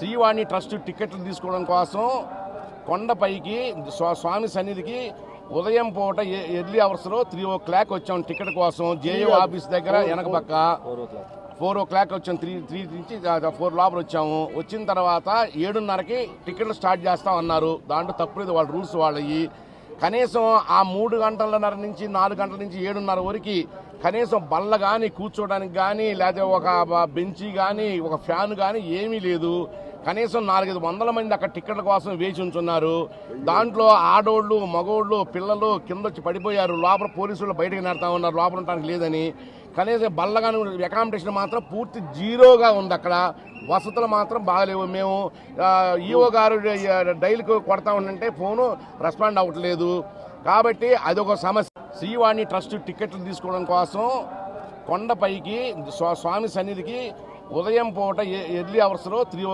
Srivani trust టికెట్లు తీసుకోవడం కోసం కొండపైకి స్వామి సన్నిధికి ఉదయం పూట ఎర్లీ అవర్స్లో 3 వచ్చాం టికెట్ కోసం. జేయూ ఆఫీస్ దగ్గర వెనక పక్క 4 వచ్చాం. 3 నుంచి 4 లోపల వచ్చాము. వచ్చిన తర్వాత 7:30కి టికెట్లు స్టార్ట్ చేస్తామన్నారు. దాంట్లో తప్పులేదు, వాళ్ళ రూల్స్ వాళ్ళవి. కనీసం ఆ 3 గంటలన్నర నుంచి 4 గంటల నుంచి 7:30 వరకు కనీసం బల్ల కానీ కూర్చోడానికి కానీ లేకపోతే ఒక బెంచీ కానీ ఒక ఫ్యాన్ కానీ ఏమీ లేదు. కనీసం 400-500 మంది అక్కడ టికెట్ల కోసం వేచి ఉంచున్నారు. దాంట్లో ఆడోళ్ళు మగోళ్ళు పిల్లలు కింద వచ్చి పడిపోయారు. లోపల పోలీసులు బయటకు నెడతా ఉన్నారు, లోపల ఉండడానికి లేదని. కనీసం బల్ల కానీ అకామిడేషన్ మాత్రం పూర్తి జీరోగా ఉంది. అక్కడ వసతులు మాత్రం బాగలేవు. మేము ఈఓ గారు డైలీకి కొడతా ఉంటే ఫోను రెస్పాండ్ అవ్వట్లేదు. కాబట్టి అదొక సమస్య. శ్రీవాణి ట్రస్ట్ టికెట్లు తీసుకోవడం కోసం కొండపైకి స్వామి సన్నిధికి ఉదయం పూట ఎర్లీ అవర్స్లో 3